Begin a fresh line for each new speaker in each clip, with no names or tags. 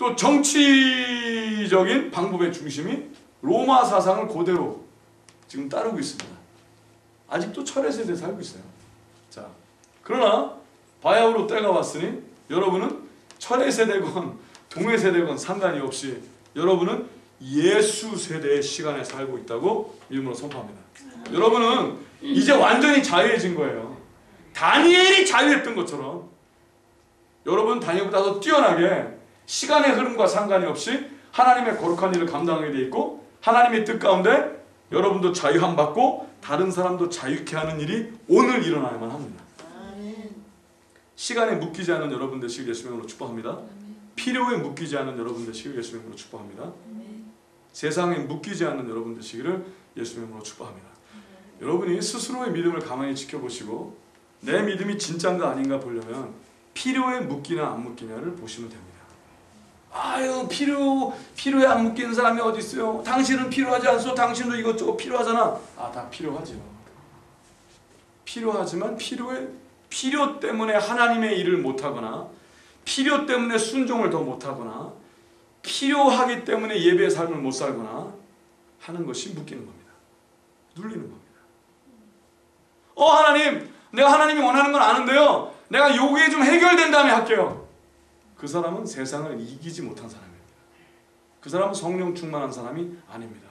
또 정치적인 방법의 중심이 로마 사상을 그대로 지금 따르고 있습니다. 아직도 철의 세대에 살고 있어요. 자, 그러나 바야흐로 때가 왔으니 여러분은 철의 세대건 동의 세대건 상관이 없이 여러분은 예수 세대의 시간에 살고 있다고 믿음으로 선포합니다. 여러분은 이제 완전히 자유해진 거예요. 다니엘이 자유했던 것처럼 여러분 다니엘보다 더 뛰어나게 시간의 흐름과 상관이 없이 하나님의 거룩한 일을 감당하게 돼 있고 하나님의 뜻 가운데 여러분도 자유함 받고 다른 사람도 자유케 하는 일이 오늘 일어나야만 합니다. 시간에 묶이지 않은 여러분 되시길 예수의 이름으로 축복합니다. 필요에 묶이지 않은 여러분 되시길 예수의 이름으로 축복합니다. 세상에 묶이지 않는 여러분 되시기를 예수의 이름으로 축복합니다. 여러분이 스스로의 믿음을 가만히 지켜보시고 내 믿음이 진짜인가 아닌가 보려면 필요에 묶이나 안 묶이냐를 보시면 됩니다. 아유, 필요에 안 묶이는 사람이 어디 있어요? 당신은 필요하지 않소? 당신도 이것저것 필요하잖아. 아, 다 필요하지요. 필요하지만 필요 때문에 하나님의 일을 못하거나 필요 때문에 순종을 더 못하거나 필요하기 때문에 예배의 삶을 못 살거나 하는 것이 묶이는 겁니다. 눌리는 겁니다. 하나님, 내가 하나님이 원하는 건 아는데요, 내가 요게 좀 해결된 다음에 할게요. 그 사람은 세상을 이기지 못한 사람입니다. 그 사람은 성령 충만한 사람이 아닙니다.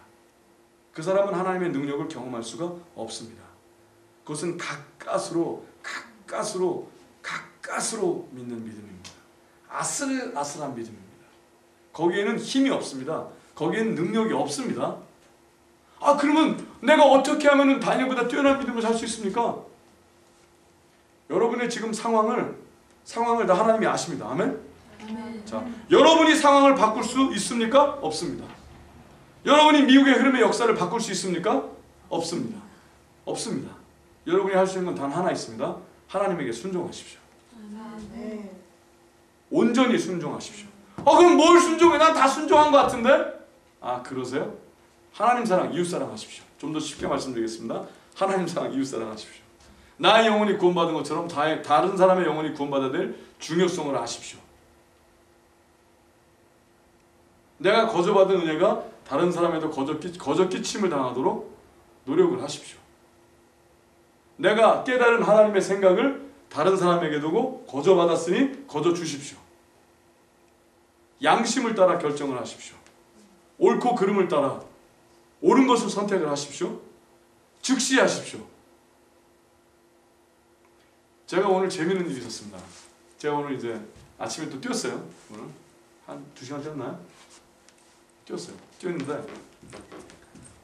그 사람은 하나님의 능력을 경험할 수가 없습니다. 그것은 가까스로 믿는 믿음입니다. 아슬아슬한 믿음입니다. 거기에는 힘이 없습니다. 거기에는 능력이 없습니다. 아, 그러면 내가 어떻게 하면 다니엘보다 뛰어난 믿음을 살 수 있습니까? 여러분의 지금 상황을 다 하나님이 아십니다. 아멘? 자, 여러분이 상황을 바꿀 수 있습니까? 없습니다. 여러분이 미국의 흐름의 역사를 바꿀 수 있습니까? 없습니다. 없습니다. 여러분이 할 수 있는 건 단 하나 있습니다. 하나님에게 순종하십시오. 온전히 순종하십시오. 그럼 뭘 순종해? 난 다 순종한 것 같은데? 아, 그러세요? 하나님 사랑, 이웃 사랑 하십시오. 좀 더 쉽게 말씀드리겠습니다. 하나님 사랑, 이웃 사랑 하십시오. 나의 영혼이 구원받은 것처럼 다른 사람의 영혼이 구원받아야 될 중요성을 아십시오. 내가 거저받은 은혜가 다른 사람에도 거저 끼침을 당하도록 노력을 하십시오. 내가 깨달은 하나님의 생각을 다른 사람에게 두고 거저받았으니 거저 주십시오. 양심을 따라 결정을 하십시오. 옳고 그름을 따라 옳은 것을 선택을 하십시오. 즉시 하십시오. 제가 오늘 재밌는 일이 있었습니다. 제가 오늘 이제 아침에 또 뛰었어요. 오늘 한 2시간 뛰었나요? 뛰었어요. 뛰었는데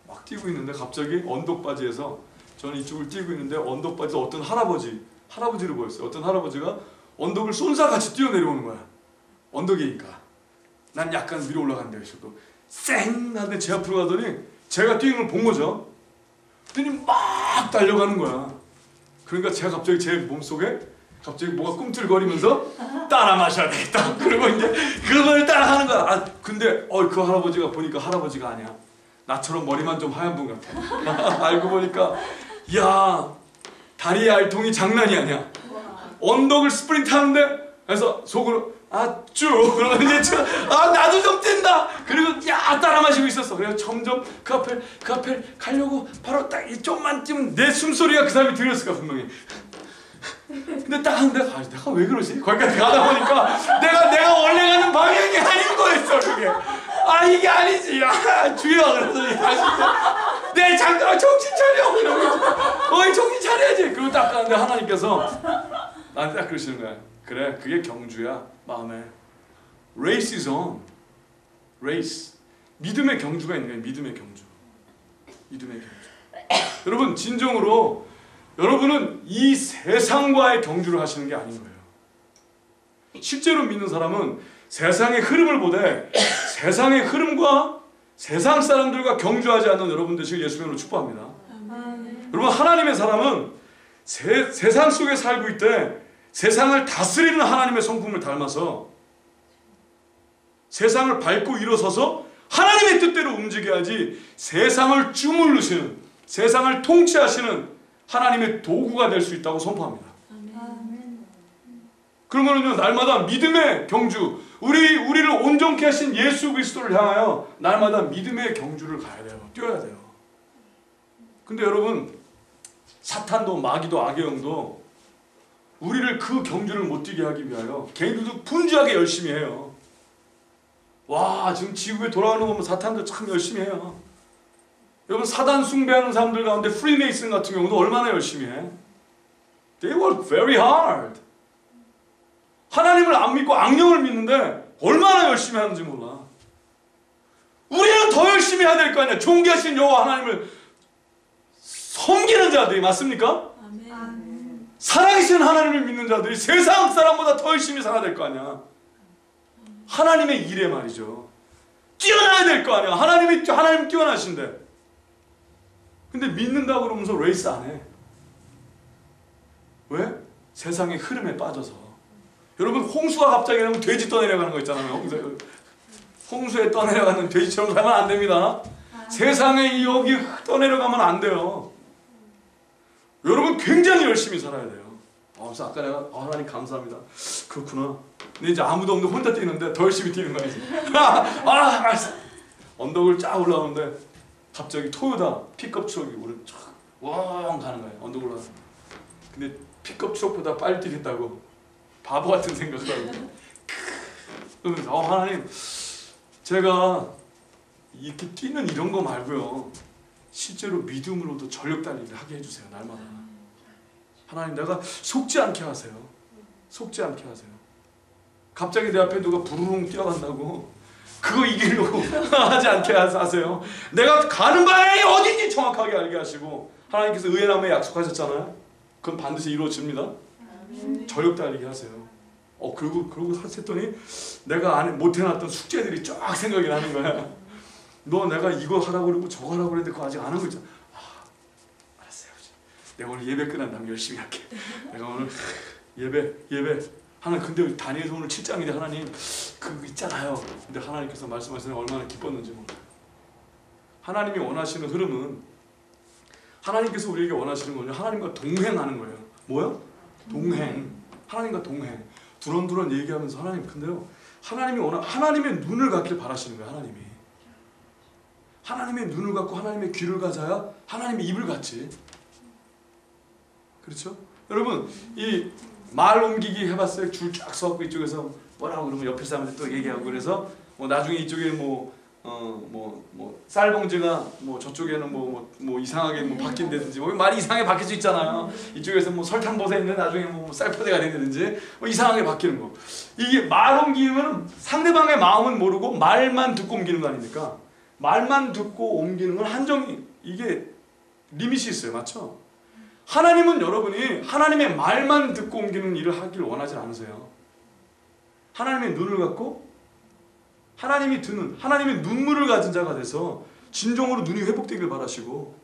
막 뛰고 있는데 갑자기 언덕바지에서, 저는 이쪽을 뛰고 있는데 언덕바지에서 어떤 할아버지를 보였어요. 어떤 할아버지가 언덕을 쏜사같이 뛰어내려오는 거야. 언덕이니까. 난 약간 위로 올라간다 싶고 쌩 하는데 제 앞으로 가더니 제가 뛰는 걸 본 거죠. 그랬더니 막 달려가는 거야. 그러니까 제가 갑자기 제 몸속에 갑자기 뭐가 꿈틀거리면서 따라 마셔야 되겠다. 그리고 이제 그걸 따라 하는 거야. 아, 근데 그 할아버지가 보니까 할아버지가 아니야. 나처럼 머리만 좀 하얀 분 같아. 알고 보니까 야, 다리의 알통이 장난이 아니야. 언덕을 스프린트 하는데, 그래서 속으로 쭉 그러면 이제 나도 좀 뛴다. 그리고 따라 마시고 있었어. 그래서 점점 그 앞에 가려고 바로 딱 좀만 뛰면 내 숨소리가 그 사람이 들렸을 거야 분명히. 근데 딱 하는데 내가 왜 그러지? 거기까지 가다 보니까 내가 원래 가는 방향이 아닌 거였어. 그게 이게 아니지. 주여. 그래서 다시 내 잠깐만 정신 차려. 이러고 정신 차려야지. 그리고 딱 가는데 하나님께서 나한테 딱 그러시는 거야. 그래, 그게 경주야. 마음에 Race is on. Race. 믿음의 경주가 있는 거예요. 믿음의 경주. 여러분 진정으로 여러분은 이 세상과의 경주를 하시는 게 아닌 거예요. 실제로 믿는 사람은 세상의 흐름을 보되 세상의 흐름과 세상 사람들과 경주하지 않는 여러분 되시길 예수님으로 축복합니다. 여러분 하나님의 사람은 세상 속에 살고 있되 세상을 다스리는 하나님의 성품을 닮아서 세상을 밟고 일어서서 하나님의 뜻대로 움직여야지 세상을 주물르시는, 세상을 통치하시는 하나님의 도구가 될 수 있다고 선포합니다. 그러면요 날마다 믿음의 경주, 우리를 온전케 하신 예수 그리스도를 향하여 날마다 믿음의 경주를 가야 돼요. 뛰어야 돼요. 근데 여러분, 사탄도 마귀도 악의 영도 우리를 그 경주를 못 뛰게 하기 위하여 개인들도 분주하게 열심히 해요. 와, 지금 지구에 돌아가는 거 보면 사탄도 참 열심히 해요. 여러분, 사단 숭배하는 사람들 가운데 프리메이슨 같은 경우도 얼마나 열심히 해? They work very hard. 하나님을 안 믿고 악령을 믿는데 얼마나 열심히 하는지 몰라. 우리는 더 열심히 해야 될 거 아니야. 존귀하신 여호와 하나님을 섬기는 자들이, 맞습니까?
아멘.
살아계신 하나님을 믿는 자들이 세상 사람보다 더 열심히 살아야 될 거 아니야. 하나님의 일에 말이죠. 뛰어나야 될 거 아니야. 하나님 뛰어나신데. 근데 믿는다고 그러면서 레이스 안 해. 왜? 세상의 흐름에 빠져서. 여러분, 홍수가 갑자기 나면 돼지 떠내려가는 거 있잖아요. 홍수에 떠내려가는 돼지처럼 살면 안 됩니다. 세상에 여기 떠내려가면 안 돼요. 여러분, 굉장히 열심히 살아야 돼요. 그래서 아까 내가 하나님 감사합니다. 그렇구나. 근데 이제 아무도 없는데 혼자 뛰는데 더 열심히 뛰는 거야. 알았어. 언덕을 쫙 올라오는데 갑자기 토요타 픽업 트럭이 왕 가는 거예요. 언덕 올라가. 근데 픽업 트럭보다 빨리 뛰겠다고 바보 같은 생각을 하고. 그러면서 하나님, 제가 이렇게 뛰는 이런 거 말고요, 실제로 믿음으로도 전력 달리기를 하게 해주세요. 날마다. 하나님, 내가 속지 않게 하세요. 속지 않게 하세요. 갑자기 내 앞에 누가 부르릉 뛰어간다고 그거 이기려고 하지 않게 하세요. 내가 가는 방향이 어딘지 정확하게 알게 하시고, 하나님께서 의의 나무에 약속하셨잖아요. 그건 반드시 이루어집니다. 전력 달리기 하세요. 그러고 했더니 내가 못 해놨던 숙제들이 쫙 생각이 나는 거야. 너 내가 이거 하라고 그러고 저거 하라고 그랬는데 그거 아직 안 한 거 있잖아. 알았어요. 내가 오늘 예배 끝난 다음에 열심히 할게. 내가 오늘 예배 하나님, 근데 다니엘서 오늘 7장인데 하나님 그거 있잖아요. 근데 하나님께서 말씀하시는 얼마나 기뻤는지 몰라요. 하나님이 원하시는 흐름은, 하나님께서 우리에게 원하시는 건요, 하나님과 동행하는 거예요. 뭐요? 동행. 하나님과 동행. 두런두런 얘기하면서 하나님, 근데요, 하나님의 눈을 갖길 바라시는 거예요. 하나님의 눈을 갖고 하나님의 귀를 가져야 하나님의 입을 갖지. 그렇죠? 여러분, 이 말 옮기기 해봤어요? 줄 쫙 서갖고 이쪽에서 뭐라고 그러면 옆에 사람한테 또 얘기하고, 그래서 나중에 이쪽에 쌀봉지가 저쪽에는 이상하게 바뀐다든지, 말이 이상하게 바뀔 수 있잖아요. 이쪽에서 설탕버섯이 있는데 나중에 쌀포대가 된다든지 이상하게 바뀌는 거. 이게 말 옮기면 상대방의 마음은 모르고 말만 듣고 옮기는 거 아닙니까? 말만 듣고 옮기는 건 이게 리밋이 있어요. 맞죠? 하나님은 여러분이 하나님의 말만 듣고 옮기는 일을 하길 원하지 않으세요. 하나님의 눈을 갖고 하나님의 눈물을 가진 자가 돼서 진정으로 눈이 회복되길 바라시고,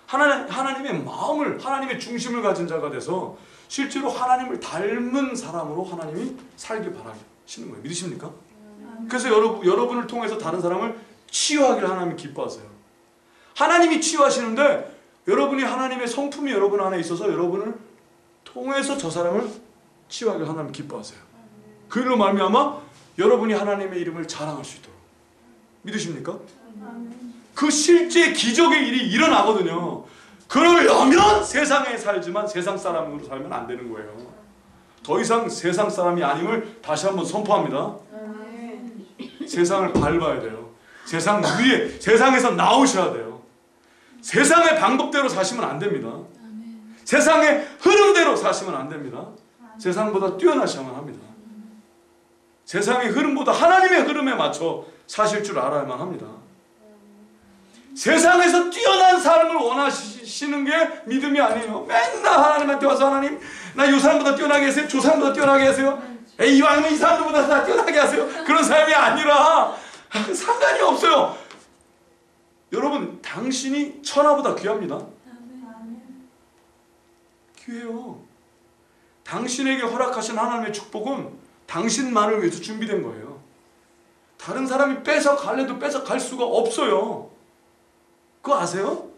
하나님의 마음을, 하나님의 중심을 가진 자가 돼서 실제로 하나님을 닮은 사람으로 하나님이 살길 바라시는 거예요. 믿으십니까? 그래서 여러분을 통해서 다른 사람을 치유하기를 하나님이 기뻐하세요. 하나님이 치유하시는데, 여러분이 하나님의 성품이 여러분 안에 있어서 여러분을 통해서 저 사람을 치유하기를 하나님이 기뻐하세요. 그 일로 말미암아 여러분이 하나님의 이름을 자랑할 수 있도록. 믿으십니까? 그 실제 기적의 일이 일어나거든요. 그러려면 세상에 살지만 세상 사람으로 살면 안 되는 거예요. 더 이상 세상 사람이 아님을 다시 한번 선포합니다. 세상을 밟아야 돼요. 세상 위에, 세상에서 나오셔야 돼요. 세상의 방법대로 사시면 안 됩니다. 세상의 흐름대로 사시면 안 됩니다. 세상보다 뛰어나셔야만 합니다. 세상의 흐름보다 하나님의 흐름에 맞춰 사실 줄 알아야만 합니다. 세상에서 뛰어난 삶을 원하시는 게 믿음이 아니에요. 맨날 하나님한테 와서, 하나님, 나 이 사람보다 뛰어나게 하세요. 저 사람보다 뛰어나게 하세요. 이왕이면 이 사람들보다 다 뛰어나게 하세요. 그런 삶이 아니라 상관이 없어요. 여러분, 당신이 천하보다 귀합니다. 귀해요. 당신에게 허락하신 하나님의 축복은 당신만을 위해서 준비된 거예요. 다른 사람이 뺏어갈래도 뺏어갈 수가 없어요. 그거 아세요?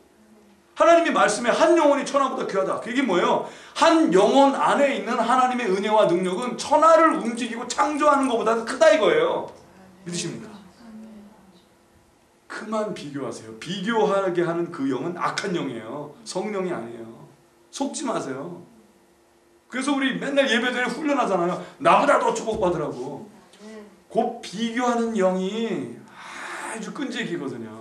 하나님이 말씀에 한 영혼이 천하보다 귀하다. 그게 뭐예요? 한 영혼 안에 있는 하나님의 은혜와 능력은 천하를 움직이고 창조하는 것보다 크다 이거예요. 믿으십니까? 그만 비교하세요. 비교하게 하는 그 영은 악한 영이에요. 성령이 아니에요. 속지 마세요. 그래서 우리 맨날 예배 전에 훈련하잖아요. 나보다 더 축복받으라고. 그 비교하는 영이 아주 끈질기거든요.